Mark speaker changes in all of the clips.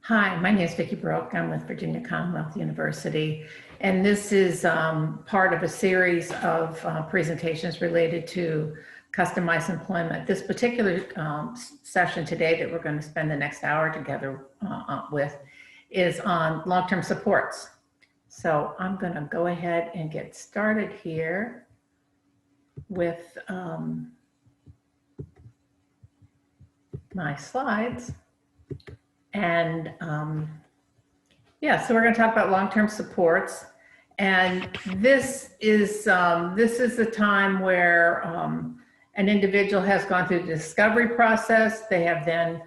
Speaker 1: Hi, my name is Vicki Brook. I'm with Virginia Commonwealth University, and this is part of a series of presentations related to customized employment. This particular session today that we're going to spend the next hour together with is on long-term supports. So I'm going to go ahead and get started here with my slides. And yeah, so we're going to talk about long-term supports, and this is the time where an individual has gone through the discovery process. They have then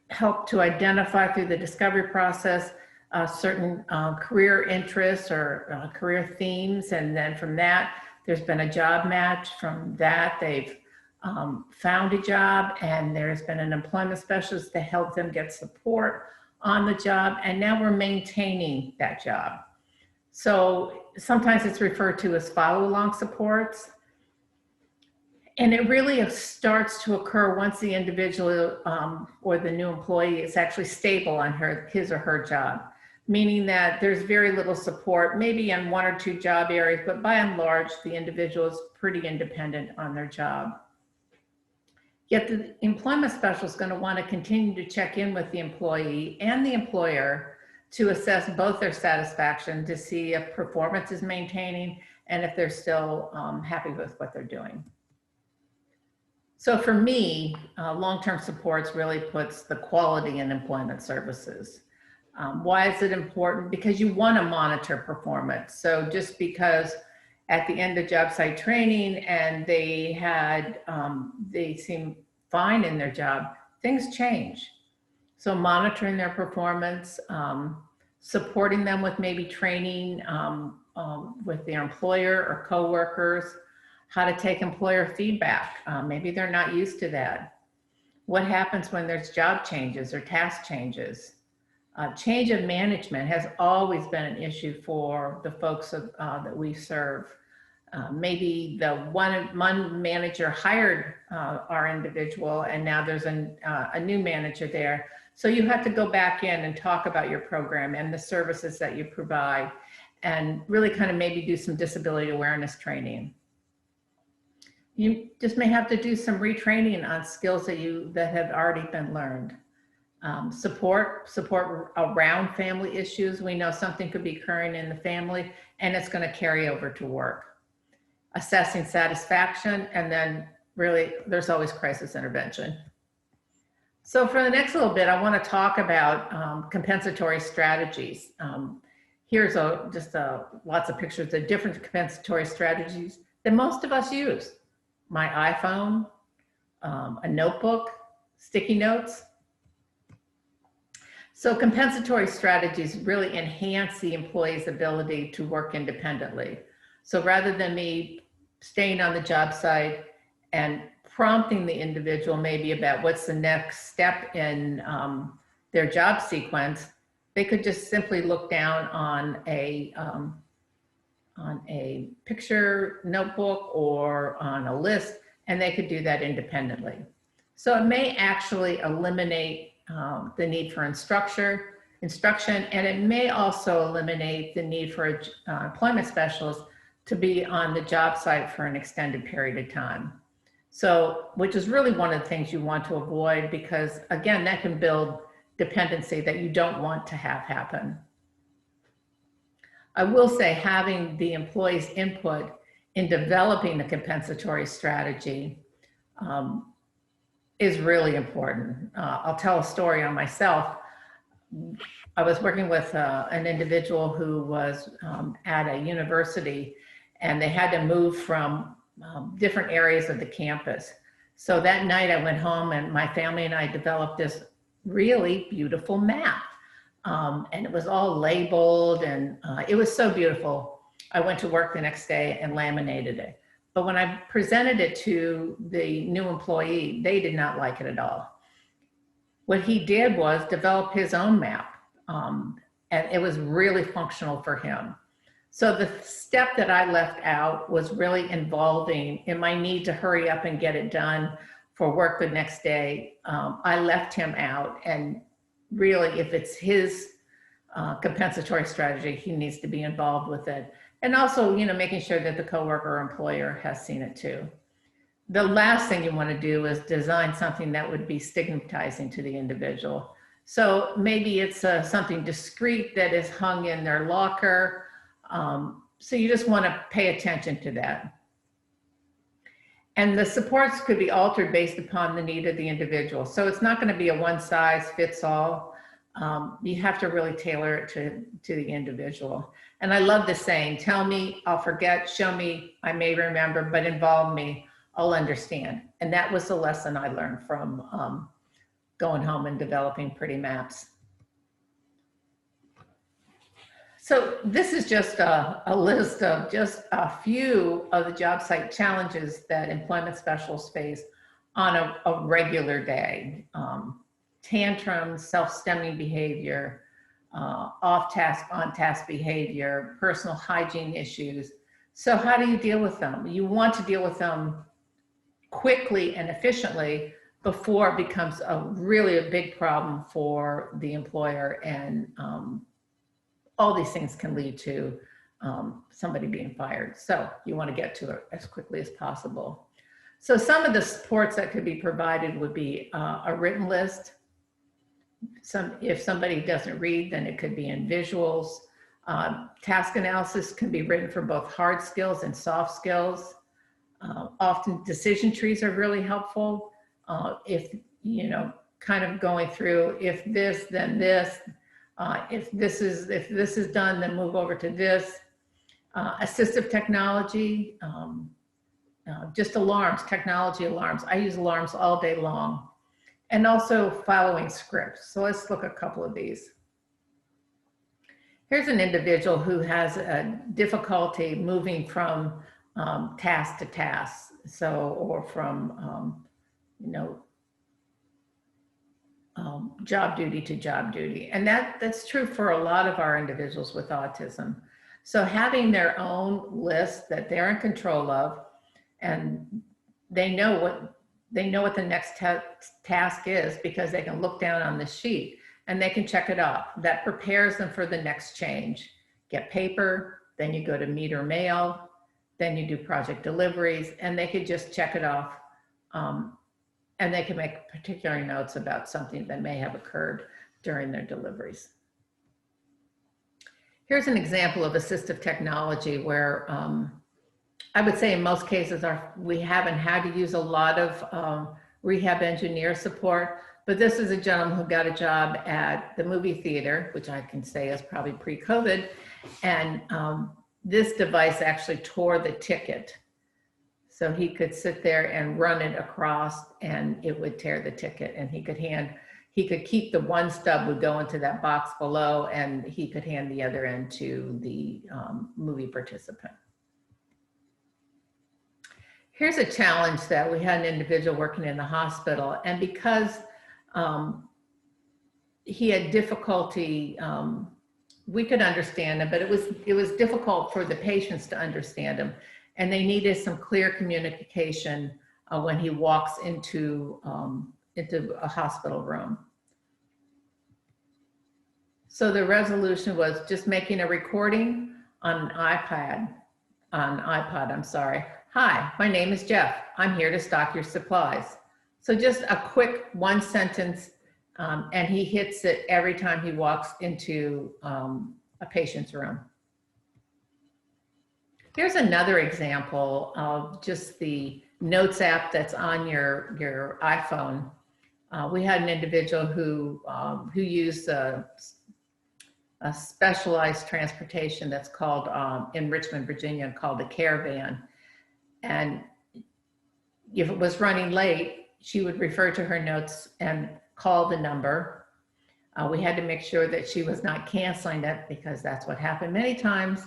Speaker 1: helped to identify through the discovery process certain career interests or career themes, and then from that there's been a job match. From that they've found a job, and there's been an employment specialist to help them get support on the job, and now we're maintaining that job. So sometimes it's referred to as follow-along supports, and it really starts to occur once the individual or the new employee is actually stable on his or her job, meaning that there's very little support, maybe in one or two job areas, but by and large the individual is pretty independent on their job. Yet the employment specialist is going to want to continue to check in with the employee and the employer to assess both their satisfaction, to see if performance is maintaining and if they're still happy with what they're doing. So for me, long-term supports really puts the quality in employment services. Why is it important? Because you want to monitor performance. So just because at the end of job site training and they seem fine in their job, things change. So monitoring their performance, supporting them with maybe training with their employer or coworkers, how to take employer feedback. Maybe they're not used to that. What happens when there's job changes or task changes? Change of management has always been an issue for the folks that we serve. Maybe the one manager hired our individual, and now there's a new manager there. So you have to go back in and talk about your program and the services that you provide, and really kind of maybe do some disability awareness training. You just may have to do some retraining on skills that have already been learned. Support around family issues. We know something could be occurring in the family and it's going to carry over to work. Assessing satisfaction, and then really there's always crisis intervention. So for the next little bit, I want to talk about compensatory strategies. Here's lots of pictures of different compensatory strategies that most of us use. My iPhone, a notebook, sticky notes. So compensatory strategies really enhance the employee's ability to work independently. So rather than me staying on the job site and prompting the individual maybe about what's the next step in their job sequence, they could just simply look down on a picture notebook or on a list, and they could do that independently. So it may actually eliminate the need for instruction, and it may also eliminate the need for an employment specialist to be on the job site for an extended period of time. So, which is really one of the things you want to avoid, because again, that can build dependency that you don't want to have happen. I will say having the employee's input in developing a compensatory strategy is really important. I'll tell a story on myself. I was working with an individual who was at a university, and they had to move from different areas of the campus. So that night I went home, and my family and I developed this really beautiful map. And it was all labeled, and it was so beautiful. I went to work the next day and laminated it. But when I presented it to the new employee, they did not like it at all. What he did was develop his own map, and it was really functional for him. So the step that I left out was really involving in my need to hurry up and get it done for work the next day, I left him out. And really, if it's his compensatory strategy, he needs to be involved with it. And also, making sure that the coworker or employer has seen it too. The last thing you want to do is design something that would be stigmatizing to the individual. So maybe it's something discreet that is hung in their locker. So you just want to pay attention to that. And the supports could be altered based upon the need of the individual. So it's not going to be a one size fits all. You have to really tailor it to the individual. And I love the saying, tell me, I'll forget, show me, I may remember, but involve me, I'll understand. And that was the lesson I learned from going home and developing pretty maps. So this is just a list of just a few of the job site challenges that employment specialists face on a regular day. Tantrums, self-stemming behavior, off-task, on-task behavior, personal hygiene issues. So how do you deal with them? You want to deal with them quickly and efficiently before it becomes really a big problem for the employer, and all these things can lead to somebody being fired. So you want to get to it as quickly as possible. So some of the supports that could be provided would be a written list. If somebody doesn't read, then it could be in visuals. Task analysis can be written for both hard skills and soft skills. Often decision trees are really helpful. If, kind of going through, if this, then this, if this is done, then move over to this. Assistive technology, just alarms, technology alarms. I use alarms all day long. And also following scripts. So let's look at a couple of these. Here's an individual who has a difficulty moving from task to task. So, or from, job duty to job duty. And that's true for a lot of our individuals with autism. So having their own list that they're in control of, and they know what the next task is because they can look down on the sheet and they can check it off. That prepares them for the next change. Get paper, then you go to meter mail, then you do project deliveries, and they could just check it off. And they can make particular notes about something that may have occurred during their deliveries. Here's an example of assistive technology where I would say in most cases we haven't had to use a lot of rehab engineer support, but this is a gentleman who got a job at the movie theater, which I can say is probably pre-COVID, and this device actually tore the ticket. So he could sit there and run it across and it would tear the ticket, and he could keep the one stub would go into that box below, and he could hand the other end to the movie participant. Here's a challenge that we had an individual working in the hospital, and because he had difficulty, we could understand him, but it was difficult for the patients to understand him, and they needed some clear communication when he walks into a hospital room. So the resolution was just making a recording on an iPod, I'm sorry. Hi, my name is Jeff. I'm here to stock your supplies. So just a quick one sentence, and he hits it every time he walks into a patient's room. Here's another example of just the notes app that's on your iPhone. We had an individual who used a specialized transportation that's called, in Richmond, Virginia, called the Caravan. And if it was running late, she would refer to her notes and call the number. We had to make sure that she was not canceling it because that's what happened many times.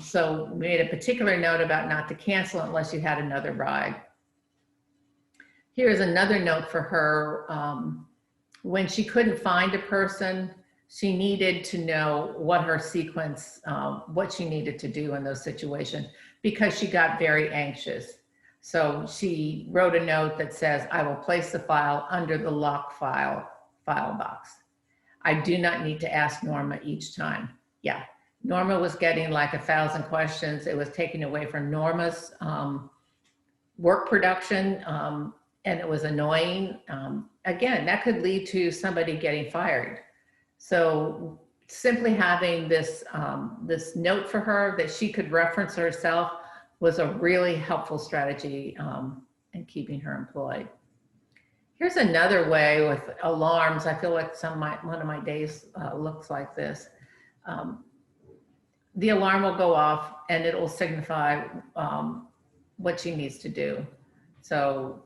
Speaker 1: So we made a particular note about not to cancel unless you had another ride. Here's another note for her. When she couldn't find a person, she needed to know what her sequence, what she needed to do in those situations, because she got very anxious. So she wrote a note that says, I will place the file under the lock file box. I do not need to ask Norma each time. Yeah, Norma was getting like 1,000 questions. It was taking away from Norma's work production, and it was annoying. Again, that could lead to somebody getting fired. So simply having this, this note for her that she could reference herself was a really helpful strategy in keeping her employed. Here's another way with alarms. I feel like one of my days looks like this. The alarm will go off and it will signify what she needs to do. So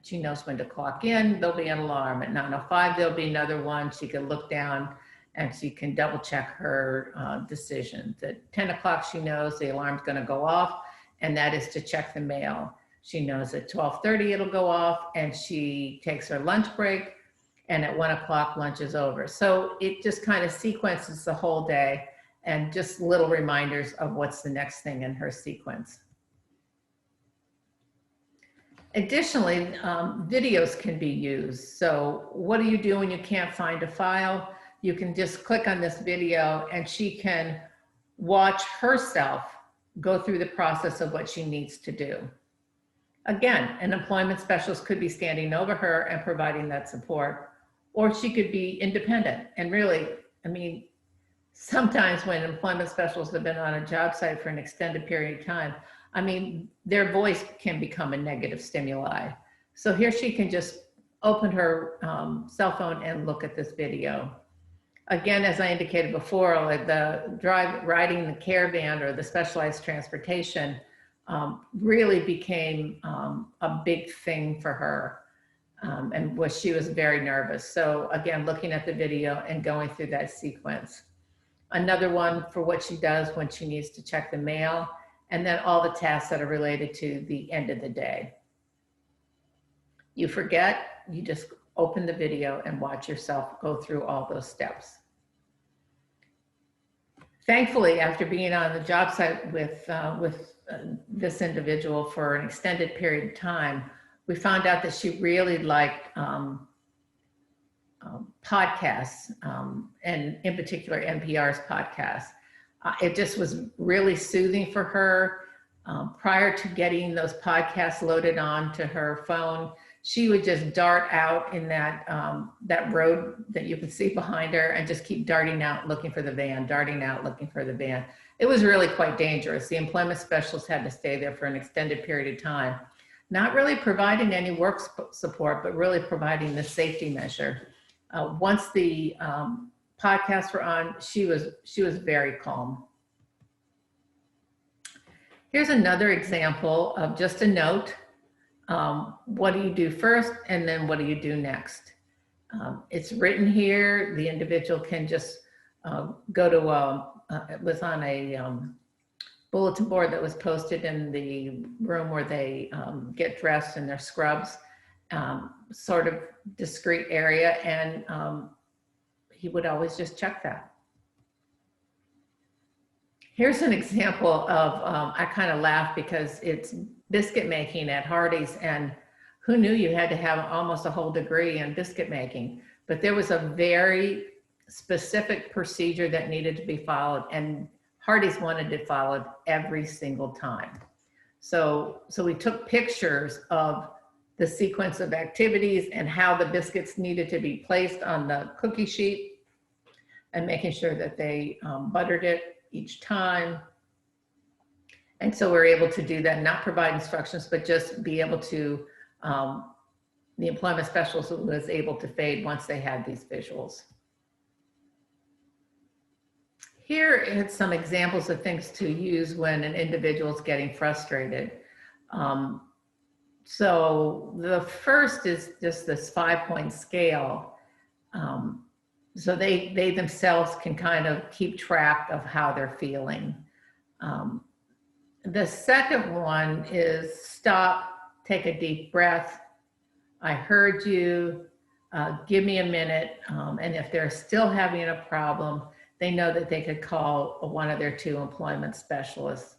Speaker 1: she knows when to clock in, there'll be an alarm. At 9:05, there'll be another one. She can look down and she can double check her decisions. At 10 o'clock, she knows the alarm's gonna go off, and that is to check the mail. She knows at 12:30 it'll go off, and she takes her lunch break, and at 1 o'clock lunch is over. So it just kind of sequences the whole day and just little reminders of what's the next thing in her sequence. Additionally, videos can be used. So what do you do when you can't find a file? You can just click on this video and she can watch herself go through the process of what she needs to do. Again, an employment specialist could be standing over her and providing that support, or she could be independent. And really, I mean, sometimes when employment specialists have been on a job site for an extended period of time, I mean, their voice can become a negative stimuli. So here she can just open her cell phone and look at this video. Again, as I indicated before, like riding the caravan or the specialized transportation really became a big thing for her, and she was very nervous. So again, looking at the video and going through that sequence. Another one for what she does when she needs to check the mail, and then all the tasks that are related to the end of the day. You forget, you just open the video and watch yourself go through all those steps. Thankfully, after being on the job site with this individual for an extended period of time, we found out that she really liked podcasts, and in particular NPR's podcast. It just was really soothing for her. Prior to getting those podcasts loaded onto her phone, she would just dart out in that road that you can see behind her and just keep darting out looking for the van, darting out looking for the van. It was really quite dangerous. The employment specialist had to stay there for an extended period of time, not really providing any work support, but really providing the safety measure. Once the podcasts were on, she was very calm. Here's another example of just a note. What do you do first, and then what do you do next? It's written here. The individual can just go to it was on a bulletin board that was posted in the room where they get dressed in their scrubs, sort of discreet area, and he would always just check that. Here's an example of, I kind of laugh because it's biscuit making at Hardee's, and who knew you had to have almost a whole degree in biscuit making, but there was a very specific procedure that needed to be followed, and Hardee's wanted it followed every single time. So we took pictures of the sequence of activities and how the biscuits needed to be placed on the cookie sheet, and making sure that they buttered it each time. And so we're able to do that, not provide instructions, but just be able to, the employment specialist was able to fade once they had these visuals. Here are some examples of things to use when an individual is getting frustrated. So the first is just this 5-point scale. So they themselves can kind of keep track of how they're feeling. The second one is stop, take a deep breath. I heard you, give me a minute. And if they're still having a problem, they know that they could call one of their 2 employment specialists.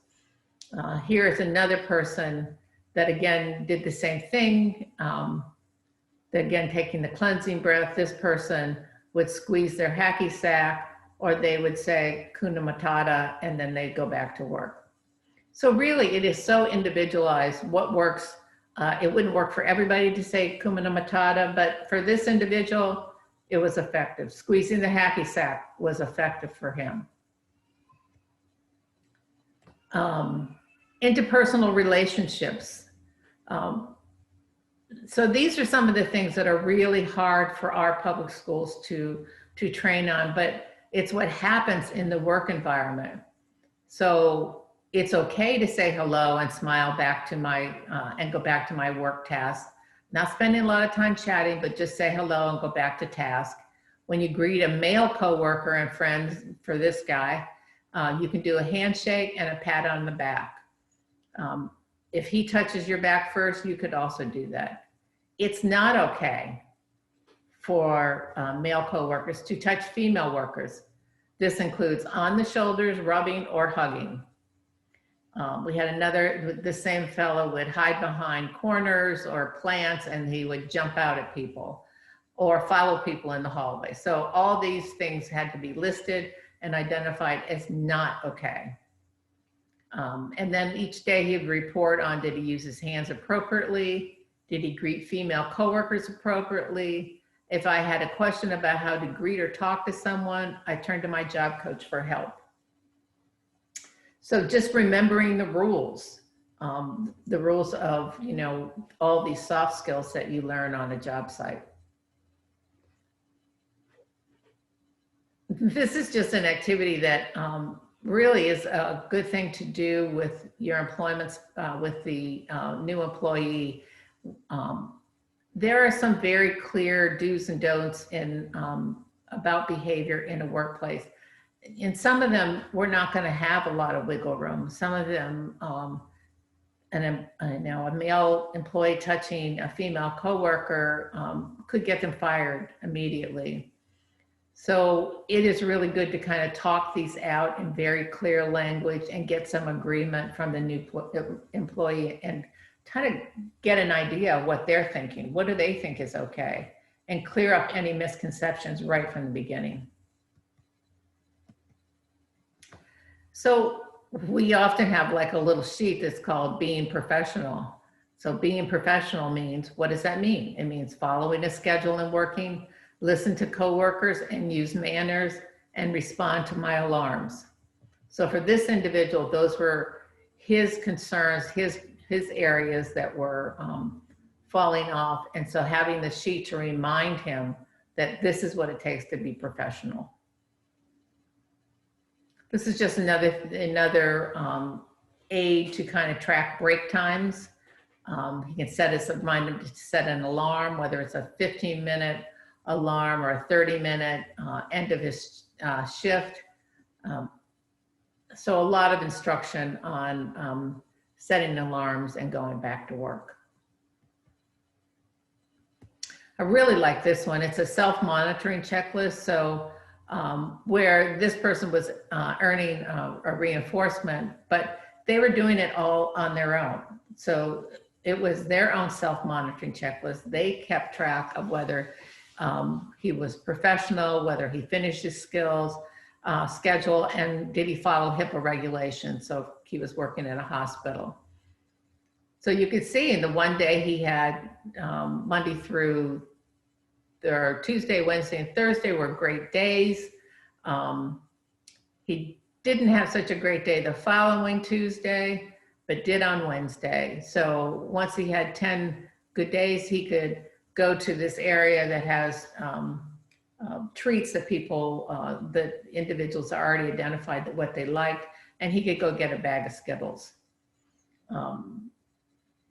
Speaker 1: Here is another person that again did the same thing. That again, taking the cleansing breath, this person would squeeze their hacky sack, or they would say Kuna Matata, and then they'd go back to work. So really, it is so individualized what works. It wouldn't work for everybody to say Kuna Matata, but for this individual, it was effective. Squeezing the hacky sack was effective for him. Interpersonal relationships. So these are some of the things that are really hard for our public schools to train on, but it's what happens in the work environment. So it's okay to say hello and smile back to my, and go back to my work task. Not spending a lot of time chatting, but just say hello and go back to task. When you greet a male coworker and friends, for this guy, you can do a handshake and a pat on the back. If he touches your back first, you could also do that. It's not okay for male coworkers to touch female workers. This includes on the shoulders, rubbing, or hugging. We had the same fellow would hide behind corners or plants, and he would jump out at people or follow people in the hallway. So all these things had to be listed and identified as not okay. And then each day he'd report on, did he use his hands appropriately? Did he greet female coworkers appropriately? If I had a question about how to greet or talk to someone, I turned to my job coach for help. So just remembering the rules of, you know, all these soft skills that you learn on a job site. This is just an activity that really is a good thing to do with your employments, with the new employee. There are some very clear do's and don'ts in about behavior in a workplace. In some of them, we're not going to have a lot of wiggle room. Some of them, a male employee touching a female coworker could get them fired immediately. So it is really good to kind of talk these out in very clear language and get some agreement from the new employee and kind of get an idea of what they're thinking. What do they think is okay? And clear up any misconceptions right from the beginning. So we often have like a little sheet that's called being professional. So being professional means, what does that mean? It means following a schedule and working, listen to coworkers and use manners, and respond to my alarms. So for this individual, those were his concerns, his areas that were falling off. And so having the sheet to remind him that this is what it takes to be professional. This is just another aid to kind of track break times. He can remind him to set an alarm, whether it's a 15-minute alarm or a 30-minute end of his shift. So a lot of instruction on setting alarms and going back to work. I really like this one. It's a self-monitoring checklist. So where this person was earning a reinforcement, but they were doing it all on their own. So it was their own self-monitoring checklist. They kept track of whether he was professional, whether he finished his skills, schedule, and did he follow HIPAA regulations. So he was working at a hospital. So you could see in the one day he had Monday through Tuesday, Wednesday, and Thursday were great days. He didn't have such a great day the following Tuesday, but did on Wednesday. So once he had 10 good days, he could go to this area that has treats that that individuals already identified what they liked, and he could go get a bag of Skittles.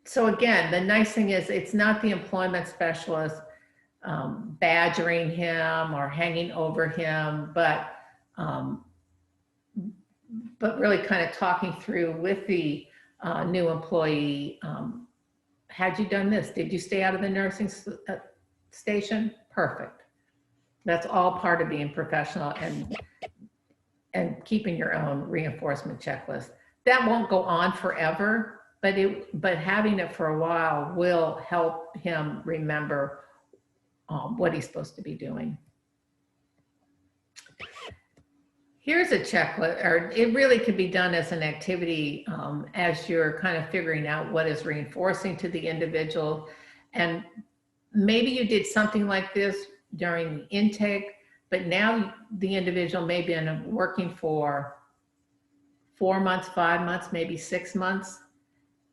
Speaker 1: So again, the nice thing is it's not the employment specialist badgering him or hanging over him, but really kind of talking through with the new employee. Had you done this? Did you stay out of the nursing station? Perfect. That's all part of being professional and keeping your own reinforcement checklist. That won't go on forever. but having it for a while will help him remember what he's supposed to be doing. Here's a checklist, or it really could be done as an activity as you're kind of figuring out what is reinforcing to the individual. And maybe you did something like this during the intake, but now the individual may be working for 4 months, 5 months, maybe 6 months.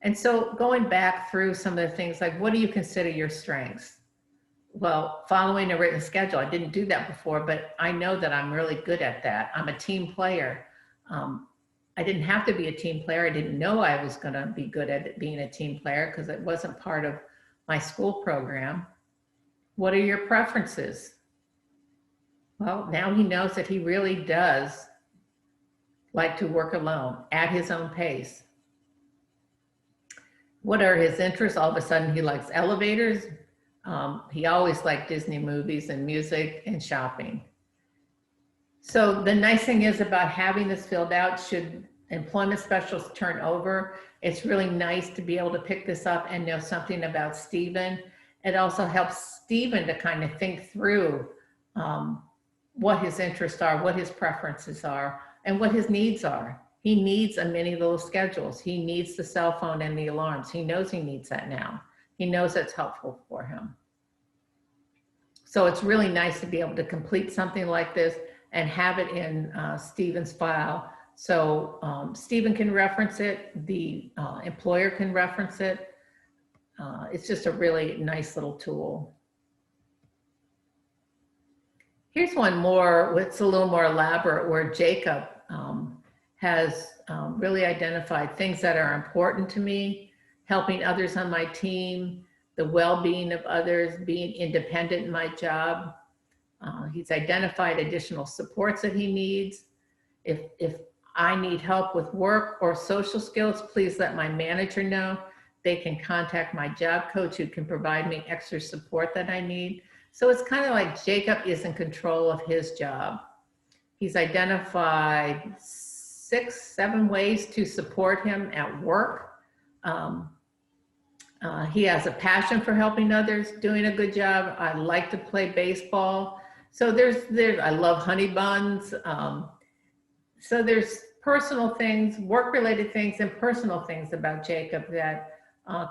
Speaker 1: And so going back through some of the things like, what do you consider your strengths? Well, following a written schedule, I didn't do that before, but I know that I'm really good at that. I'm a team player. I didn't have to be a team player. I didn't know I was going to be good at being a team player because it wasn't part of my school program. What are your preferences? Well, now he knows that he really does like to work alone at his own pace. What are his interests? All of a sudden he likes elevators. He always liked Disney movies and music and shopping. So the nice thing is about having this filled out, should employment specialists turn over, it's really nice to be able to pick this up and know something about Stephen. It also helps Stephen to kind of think through what his interests are, what his preferences are, and what his needs are. He needs a mini little schedules. He needs the cell phone and the alarms. He knows he needs that now. He knows that's helpful for him. So it's really nice to be able to complete something like this and have it in Stephen's file. So Stephen can reference it, the employer can reference it. It's just a really nice little tool. Here's one more, it's a little more elaborate, where Jacob has really identified things that are important to me, helping others on my team, the well-being of others, being independent in my job. He's identified additional supports that he needs. If I need help with work or social skills, please let my manager know. They can contact my job coach who can provide me extra support that I need. So it's kind of like Jacob is in control of his job. He's identified 6, 7 ways to support him at work. He has a passion for helping others, doing a good job. I like to play baseball. So I love honey buns. So there's personal things, work-related things, and personal things about Jacob that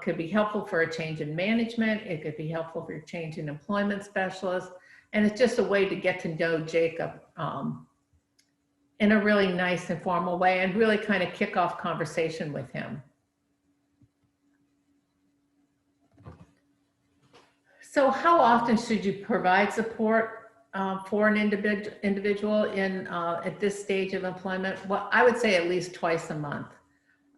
Speaker 1: could be helpful for a change in management. It could be helpful for a change in employment specialist. And it's just a way to get to know Jacob in a really nice, informal way and really kind of kick off conversation with him. So how often should you provide support for an individual at this stage of employment? Well, I would say at least twice a month.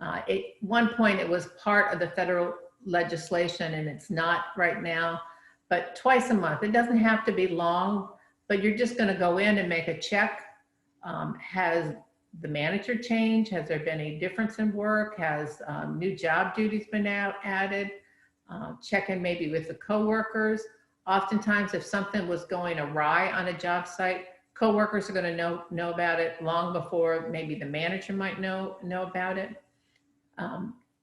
Speaker 1: At one point it was part of the federal legislation and it's not right now, but twice a month. It doesn't have to be long, but you're just going to go in and make a check. Has the manager changed? Has there been a difference in work? Has new job duties been added? Check in maybe with the coworkers. Oftentimes, if something was going awry on a job site, coworkers are going to know about it long before maybe the manager might know about it.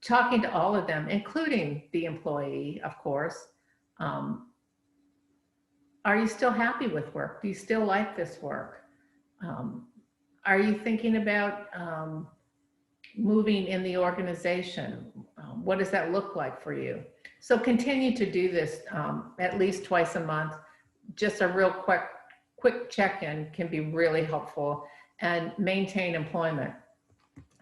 Speaker 1: Talking to all of them, including the employee, of course. Are you still happy with work? Do you still like this work? Are you thinking about moving in the organization? What does that look like for you? So continue to do this at least twice a month. Just a real quick check-in can be really helpful, and maintain employment.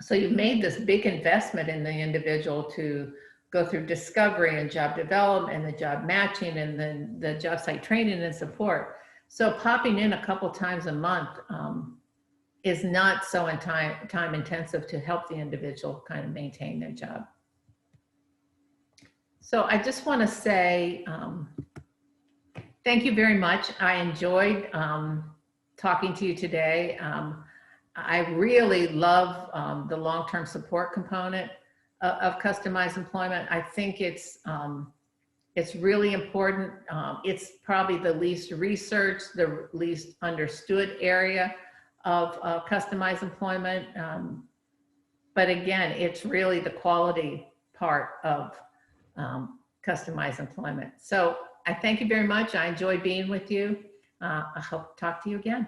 Speaker 1: So you've made this big investment in the individual to go through discovery and job development and the job matching and then the job site training and support. So popping in a couple times a month is not so time intensive to help the individual kind of maintain their job. So I just want to say thank you very much. I enjoyed talking to you today. I really love the long-term support component of customized employment. I think it's really important. It's probably the least researched, the least understood area of customized employment. But again, it's really the quality part of customized employment. So I thank you very much. I enjoyed being with you. I hope to talk to you again.